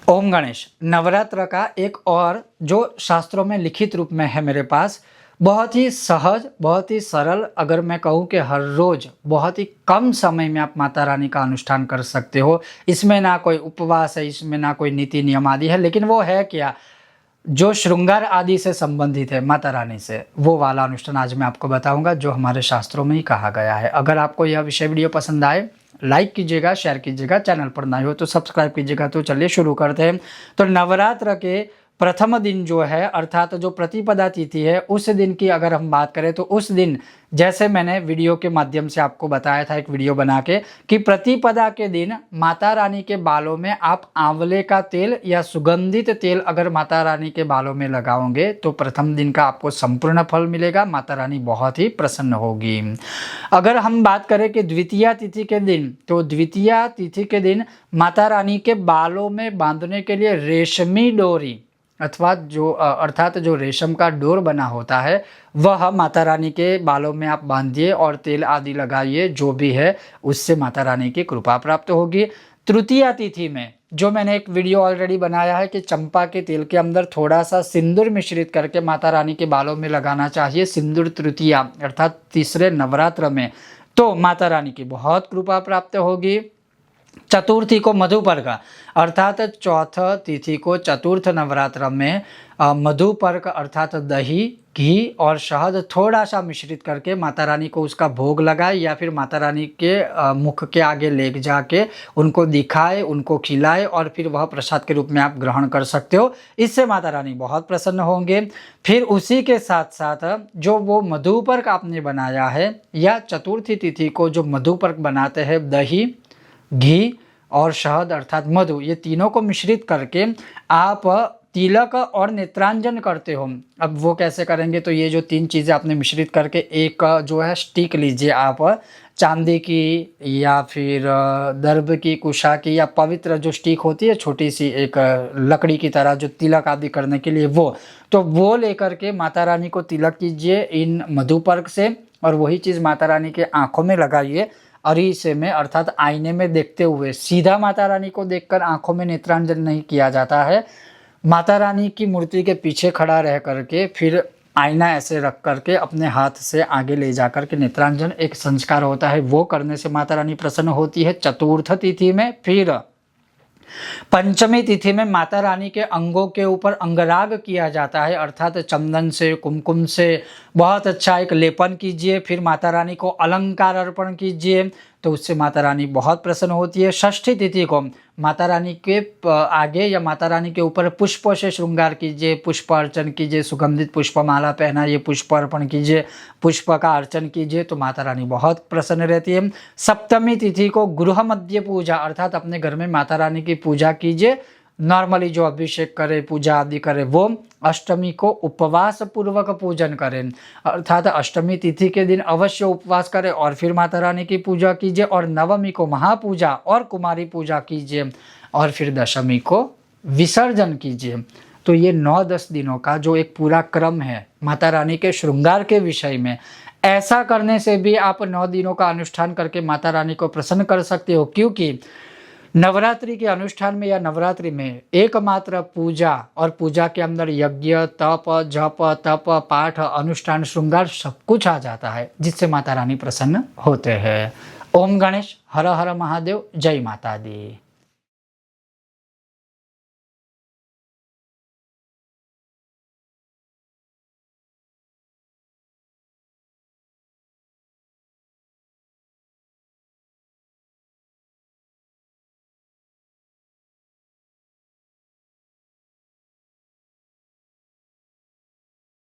ओम गणेश। नवरात्र का एक और जो शास्त्रों में लिखित रूप में है मेरे पास, बहुत ही सहज, बहुत ही सरल, अगर मैं कहूँ कि हर रोज़ बहुत ही कम समय में आप माता रानी का अनुष्ठान कर सकते हो। इसमें ना कोई उपवास है, इसमें ना कोई नीति नियम आदि है, लेकिन वो है क्या, जो श्रृंगार आदि से संबंधित है माता रानी से, वो वाला अनुष्ठान आज मैं आपको बताऊंगा, जो हमारे शास्त्रों में ही कहा गया है। अगर आपको यह विषय वीडियो पसंद आए, लाइक कीजिएगा, शेयर कीजिएगा, चैनल पर नए हो तो सब्सक्राइब कीजिएगा। तो चलिए शुरू करते हैं। तो नवरात्र के प्रथम दिन जो है, अर्थात जो प्रतिपदा तिथि है, उस दिन की अगर हम बात करें तो उस दिन, जैसे मैंने वीडियो के माध्यम से आपको बताया था एक वीडियो बना के, कि प्रतिपदा के दिन माता रानी के बालों में आप आंवले का तेल या सुगंधित तेल अगर माता रानी के बालों में लगाओगे तो प्रथम दिन का आपको संपूर्ण फल मिलेगा, माता रानी बहुत ही प्रसन्न होगी। अगर हम बात करें कि द्वितीया तिथि के दिन, तो द्वितीया तिथि के दिन माता रानी के बालों में बांधने के लिए रेशमी डोरी अथवा जो अर्थात जो रेशम का डोर बना होता है, वह माता रानी के बालों में आप बांधिए और तेल आदि लगाइए, जो भी है उससे माता रानी की कृपा प्राप्त होगी। तृतीया तिथि में जो मैंने एक वीडियो ऑलरेडी बनाया है कि चंपा के तेल के अंदर थोड़ा सा सिंदूर मिश्रित करके माता रानी के बालों में लगाना चाहिए, सिंदूर तृतीया अर्थात तीसरे नवरात्र में, तो माता रानी की बहुत कृपा प्राप्त होगी। चतुर्थी को मधुपर्क अर्थात चौथा तिथि को चतुर्थ नवरात्र में मधुपर्क अर्थात दही, घी और शहद थोड़ा सा मिश्रित करके माता रानी को उसका भोग लगाए, या फिर माता रानी के मुख के आगे ले जाके उनको दिखाए, उनको खिलाए और फिर वह प्रसाद के रूप में आप ग्रहण कर सकते हो। इससे माता रानी बहुत प्रसन्न होंगे। फिर उसी के साथ साथ जो वो मधुपर्क आपने बनाया है, या चतुर्थी तिथि को जो मधुपर्क बनाते हैं, दही, घी और शहद अर्थात मधु, ये तीनों को मिश्रित करके आप तिलक और नेत्रांजन करते हो। अब वो कैसे करेंगे, तो ये जो तीन चीज़ें आपने मिश्रित करके एक जो है स्टिक लीजिए आप, चांदी की या फिर दर्भ की, कुशा की, या पवित्र जो स्टिक होती है छोटी सी एक लकड़ी की तरह, जो तिलक आदि करने के लिए, तो वो लेकर के माता रानी को तिलक कीजिए इन मधुपर्क से, और वही चीज़ माता रानी के आँखों में लगाइए अरीसे में अर्थात आईने में देखते हुए। सीधा माता रानी को देखकर आंखों में नेत्रांजन नहीं किया जाता है, माता रानी की मूर्ति के पीछे खड़ा रह करके फिर आईना ऐसे रख करके अपने हाथ से आगे ले जा कर के नेत्रांजन एक संस्कार होता है, वो करने से माता रानी प्रसन्न होती है चतुर्थ तिथि में। फिर पंचमी तिथि में माता रानी के अंगों के ऊपर अंगराग किया जाता है, अर्थात चंदन से, कुमकुम से बहुत अच्छा एक लेपन कीजिए, फिर माता रानी को अलंकार अर्पण कीजिए, तो उससे माता रानी बहुत प्रसन्न होती है। षष्ठी तिथि को माता रानी के आगे या माता रानी के ऊपर पुष्पों से श्रृंगार कीजिए, पुष्प अर्चन कीजिए, सुगंधित पुष्पमाला पहनाइए, पुष्प अर्पण कीजिए, पुष्प का अर्चन कीजिए, तो माता रानी बहुत प्रसन्न रहती है। सप्तमी तिथि को गृह मध्य पूजा अर्थात अपने घर में माता रानी की पूजा कीजिए, नॉर्मली जो अभिषेक करे, पूजा आदि करे वो। अष्टमी को उपवास पूर्वक पूजन करें, अर्थात अष्टमी तिथि के दिन अवश्य उपवास करें और फिर माता रानी की पूजा कीजिए। और नवमी को महापूजा और कुमारी पूजा कीजिए, और फिर दशमी को विसर्जन कीजिए। तो ये 9-10 दिनों का जो एक पूरा क्रम है माता रानी के श्रृंगार के विषय में, ऐसा करने से भी आप 9 दिनों का अनुष्ठान करके माता रानी को प्रसन्न कर सकते हो। क्योंकि नवरात्रि के अनुष्ठान में या नवरात्रि में एकमात्र पूजा, और पूजा के अंदर यज्ञ, तप, जप, तप, पाठ, अनुष्ठान, श्रृंगार सब कुछ आ जाता है, जिससे माता रानी प्रसन्न होते हैं। ओम गणेश। हर हर महादेव। जय माता दी।